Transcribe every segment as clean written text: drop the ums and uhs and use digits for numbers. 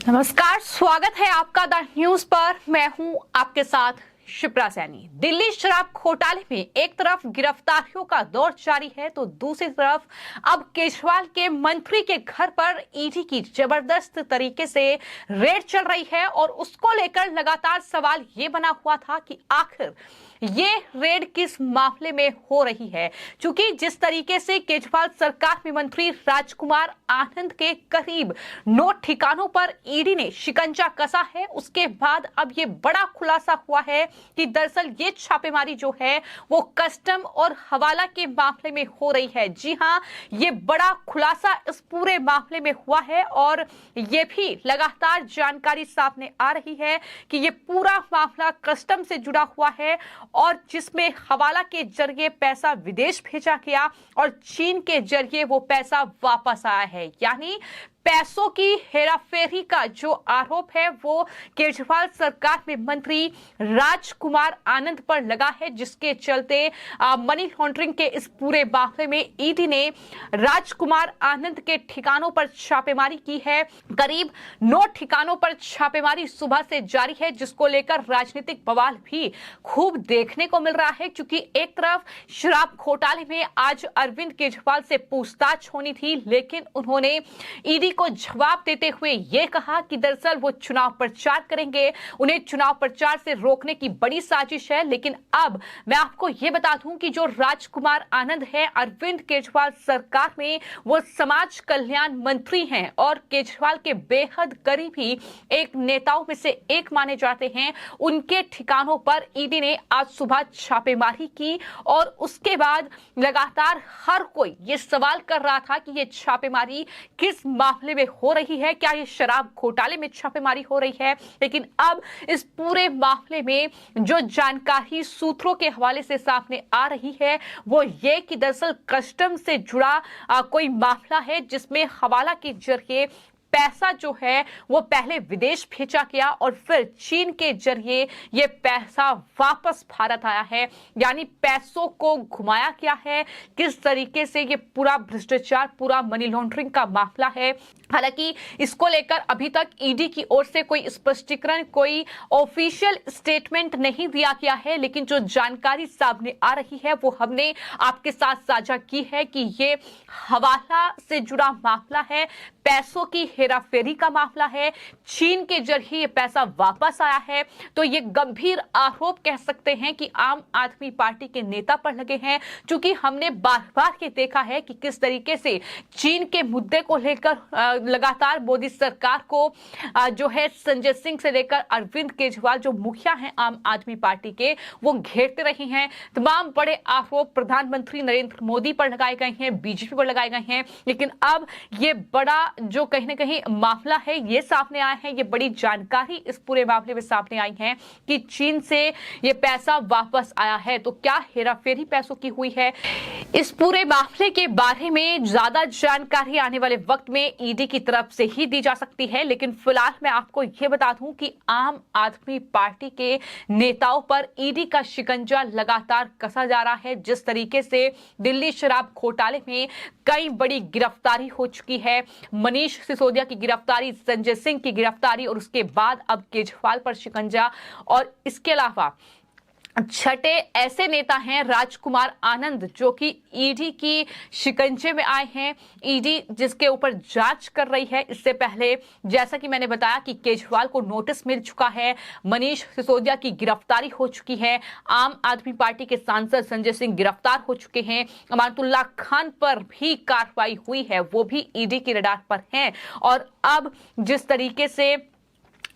नमस्कार, स्वागत है आपका द न्यूज पर। मैं हूं आपके साथ शिप्रा सैनी। दिल्ली शराब घोटाले में एक तरफ गिरफ्तारियों का दौर जारी है तो दूसरी तरफ अब केजरीवाल के मंत्री के घर पर ईडी की जबरदस्त तरीके से रेड चल रही है और उसको लेकर लगातार सवाल ये बना हुआ था कि आखिर ये रेड किस मामले में हो रही है। क्योंकि जिस तरीके से केजरीवाल सरकार में मंत्री राजकुमार आनंद के करीब 9 ठिकानों पर ईडी ने शिकंजा कसा है, उसके बाद अब ये बड़ा खुलासा हुआ है कि दरअसल ये छापेमारी जो है वो कस्टम और हवाला के मामले में हो रही है। जी हां, ये बड़ा खुलासा इस पूरे मामले में हुआ है और ये भी लगातार जानकारी सामने आ रही है कि ये पूरा मामला कस्टम से जुड़ा हुआ है और जिसमें हवाला के जरिए पैसा विदेश भेजा गया और चीन के जरिए वो पैसा वापस आया है। यानी पैसों की हेराफेरी का जो आरोप है वो केजरीवाल सरकार में मंत्री राजकुमार आनंद पर लगा है, जिसके चलते मनी लॉन्ड्रिंग के इस पूरे मामले में ईडी ने राजकुमार आनंद के ठिकानों पर छापेमारी की है। करीब 9 ठिकानों पर छापेमारी सुबह से जारी है, जिसको लेकर राजनीतिक बवाल भी खूब देखने को मिल रहा है। क्योंकि एक तरफ शराब घोटाले में आज अरविंद केजरीवाल से पूछताछ होनी थी, लेकिन उन्होंने ईडी को जवाब देते हुए यह कहा कि दरअसल वो चुनाव प्रचार करेंगे, उन्हें चुनाव प्रचार से रोकने की बड़ी साजिश है। लेकिन अब मैं आपको यह बता दूं कि जो राजकुमार आनंद है अरविंद केजरीवाल सरकार में, वो समाज कल्याण मंत्री हैं और केजरीवाल के बेहद करीबी एक नेताओं में से एक माने जाते हैं। उनके ठिकानों पर ईडी ने आज सुबह छापेमारी की और उसके बाद लगातार हर कोई ये सवाल कर रहा था कि ये छापेमारी किस मामले में हो रही है, क्या ये शराब घोटाले में छापेमारी हो रही है। लेकिन अब इस पूरे मामले में जो जानकारी सूत्रों के हवाले से सामने आ रही है वो ये कि दरअसल कस्टम से जुड़ा कोई मामला है, जिसमें हवाला के जरिए पैसा जो है वो पहले विदेश भेजा गया और फिर चीन के जरिए ये पैसा वापस भारत आया है। यानी पैसों को घुमाया गया है। किस तरीके से ये पूरा भ्रष्टाचार, पूरा मनी लॉन्ड्रिंग का मामला है। हालांकि इसको लेकर अभी तक ईडी की ओर से कोई स्पष्टीकरण, कोई ऑफिशियल स्टेटमेंट नहीं दिया गया है, लेकिन जो जानकारी सामने आ रही है वो हमने आपके साथ साझा की है कि ये हवाला से जुड़ा मामला है, पैसों की हेराफेरी का मामला है, चीन के जरिए ये पैसा वापस आया है। तो ये गंभीर आरोप कह सकते हैं कि आम आदमी पार्टी के नेता पर लगे हैं, क्योंकि हमने बार बार ये देखा है कि किस तरीके से चीन के मुद्दे को लेकर लगातार मोदी सरकार को जो है संजय सिंह से लेकर अरविंद केजरीवाल जो मुखिया हैं आम आदमी पार्टी के, वो घेरते रहे हैं। तमाम बड़े आरोप प्रधानमंत्री नरेंद्र मोदी पर लगाए गए हैं, बीजेपी पर लगाए गए हैं। लेकिन अब ये बड़ा जो कहीं ना कहीं मामला है ये सामने आया है, ये बड़ी जानकारी इस पूरे मामले में सामने आई है कि चीन से ये पैसा वापस आया है। तो क्या हेराफेरी पैसों की हुई है, इस पूरे मामले के बारे में ज्यादा जानकारी आने वाले वक्त में ईडी की तरफ से ही दी जा सकती है। लेकिन फिलहाल मैं आपको यह बता दूं कि आम आदमी पार्टी के नेताओं पर ईडी का शिकंजा लगातार कसा जा रहा है। जिस तरीके से दिल्ली शराब घोटाले में कई बड़ी गिरफ्तारी हो चुकी है, मनीष सिसोदिया की गिरफ्तारी, संजय सिंह की गिरफ्तारी और उसके बाद अब केजरीवाल पर शिकंजा, और इसके अलावा छठे ऐसे नेता हैं राजकुमार आनंद जो कि ईडी की शिकंजे में आए हैं। ईडी जिसके ऊपर जांच कर रही है। इससे पहले जैसा कि मैंने बताया कि केजरीवाल को नोटिस मिल चुका है, मनीष सिसोदिया की गिरफ्तारी हो चुकी है, आम आदमी पार्टी के सांसद संजय सिंह गिरफ्तार हो चुके हैं, अमानतुल्लाह खान पर भी कार्रवाई हुई है, वो भी ईडी की रडार पर हैं। और अब जिस तरीके से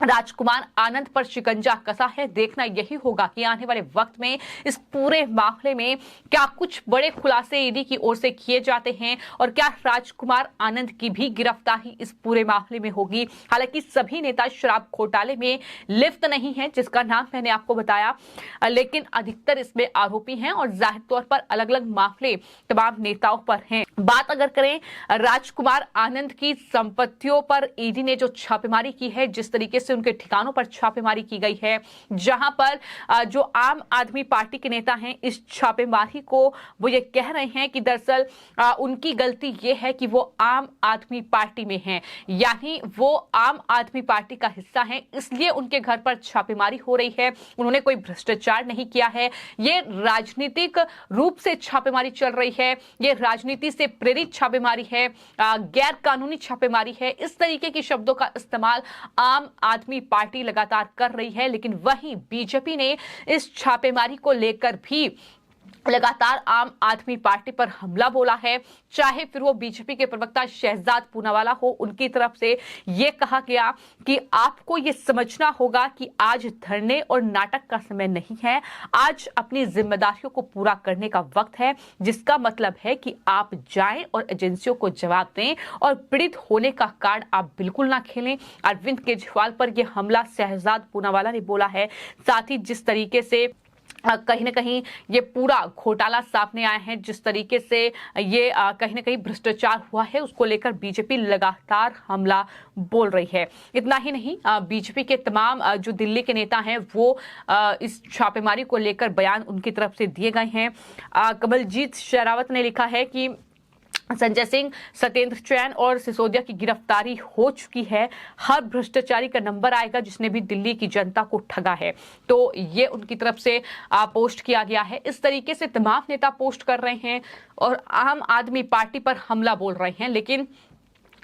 राजकुमार आनंद पर शिकंजा कसा है, देखना यही होगा कि आने वाले वक्त में इस पूरे मामले में क्या कुछ बड़े खुलासे ईडी की ओर से किए जाते हैं और क्या राजकुमार आनंद की भी गिरफ्तारी इस पूरे मामले में होगी। हालांकि सभी नेता शराब घोटाले में लिप्त नहीं है, जिसका नाम मैंने आपको बताया, लेकिन अधिकतर इसमें आरोपी हैं और जाहिर तौर पर अलग अलग मामले तमाम नेताओं पर हैं। बात अगर करें राजकुमार आनंद की संपत्तियों पर ईडी ने जो छापेमारी की है, जिस तरीके से उनके ठिकानों पर छापेमारी की गई है, जहां पर जो आम आदमी पार्टी के नेता हैं इस छापेमारी को वो ये कह रहे हैं कि दरअसल उनकी गलती ये है कि वो आम आदमी पार्टी में हैं, यानी वो आम आदमी पार्टी का हिस्सा हैं, इसलिए उनके घर पर छापेमारी हो रही है। उन्होंने कोई भ्रष्टाचार नहीं किया है, ये राजनीतिक रूप से छापेमारी चल रही है, ये राजनीति से प्रेरित छापेमारी है, गैर कानूनी छापेमारी है। इस तरीके के शब्दों का इस्तेमाल आम आदमी पार्टी लगातार कर रही है, लेकिन वहीं बीजेपी ने इस छापेमारी को लेकर भी लगातार आम आदमी पार्टी पर हमला बोला है। चाहे फिर वो बीजेपी के प्रवक्ता शहजाद पूनावाला हो, उनकी तरफ से ये कहा गया कि आपको ये समझना होगा कि आज धरने और नाटक का समय नहीं है, आज अपनी जिम्मेदारियों को पूरा करने का वक्त है, जिसका मतलब है कि आप जाएं और एजेंसियों को जवाब दें और पीड़ित होने का कार्ड आप बिल्कुल ना खेलें। अरविंद केजरीवाल पर यह हमला शहजाद पूनावाला ने बोला है। साथ ही जिस तरीके से कहीं ना कहीं ये पूरा घोटाला सामने आया है, जिस तरीके से ये कहीं ना कहीं भ्रष्टाचार हुआ है, उसको लेकर बीजेपी लगातार हमला बोल रही है। इतना ही नहीं, बीजेपी के तमाम जो दिल्ली के नेता हैं वो इस छापेमारी को लेकर बयान उनकी तरफ से दिए गए हैं। कमलजीत शेरावत ने लिखा है कि संजय सिंह, सत्येंद्र जैन और सिसोदिया की गिरफ्तारी हो चुकी है। हर भ्रष्टाचारी का नंबर आएगा जिसने भी दिल्ली की जनता को ठगा है। तो ये उनकी तरफ से पोस्ट किया गया है। इस तरीके से तमाम नेता पोस्ट कर रहे हैं और आम आदमी पार्टी पर हमला बोल रहे हैं। लेकिन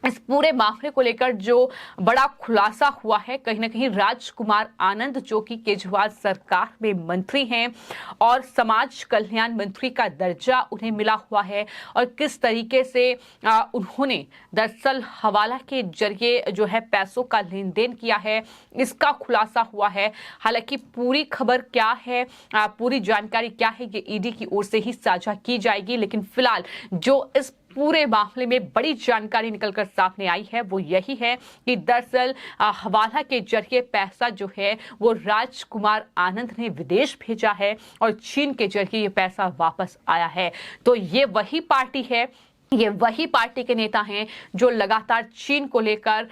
इस पूरे मामले को लेकर जो बड़ा खुलासा हुआ है, कहीं ना कहीं राजकुमार आनंद जो कि केजरीवाल सरकार में मंत्री हैं और समाज कल्याण मंत्री का दर्जा उन्हें मिला हुआ है, और किस तरीके से उन्होंने दरअसल हवाला के जरिए जो है पैसों का लेन देन किया है, इसका खुलासा हुआ है। हालांकि पूरी खबर क्या है, पूरी जानकारी क्या है, ये ईडी की ओर से ही साझा की जाएगी। लेकिन फिलहाल जो इस पूरे मामले में बड़ी जानकारी निकलकर सामने आई है वो यही है कि दरअसल हवाला के जरिए पैसा जो है वो राजकुमार आनंद ने विदेश भेजा है और चीन के जरिए ये पैसा वापस आया है। तो ये वही पार्टी है, ये वही पार्टी के नेता हैं जो लगातार चीन को लेकर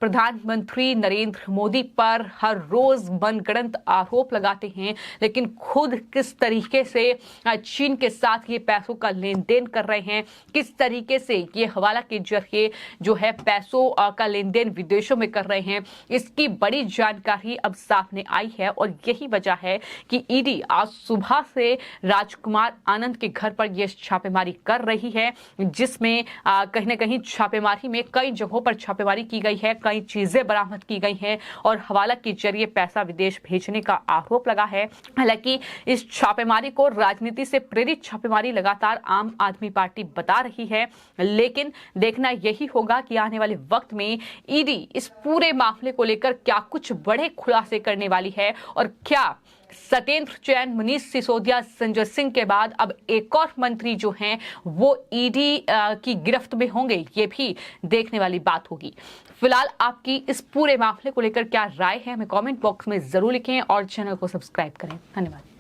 प्रधानमंत्री नरेंद्र मोदी पर हर रोज मनगढ़ंत आरोप लगाते हैं, लेकिन खुद किस तरीके से चीन के साथ ये पैसों का लेन देन कर रहे हैं, किस तरीके से ये हवाला के जरिए जो है पैसों का लेन देन विदेशों में कर रहे हैं, इसकी बड़ी जानकारी अब सामने आई है। और यही वजह है कि ईडी आज सुबह से राजकुमार आनंद के घर पर यह छापेमारी कर रही है, जिसमें कहीं ना कहीं छापेमारी में कई जगहों पर छापेमारी की गई है, कई चीजें बरामद की गई हैं और हवाला के जरिए पैसा विदेश भेजने का आरोप लगा है। हालांकि इस छापेमारी को राजनीति से प्रेरित छापेमारी लगातार आम आदमी पार्टी बता रही है, लेकिन देखना यही होगा कि आने वाले वक्त में ईडी इस पूरे मामले को लेकर क्या कुछ बड़े खुलासे करने वाली है और क्या सत्येंद्र जैन, मनीष सिसोदिया, संजय सिंह के बाद अब एक और मंत्री जो हैं वो ईडी की गिरफ्त में होंगे, ये भी देखने वाली बात होगी। फिलहाल आपकी इस पूरे मामले को लेकर क्या राय है, हमें कमेंट बॉक्स में जरूर लिखें और चैनल को सब्सक्राइब करें। धन्यवाद।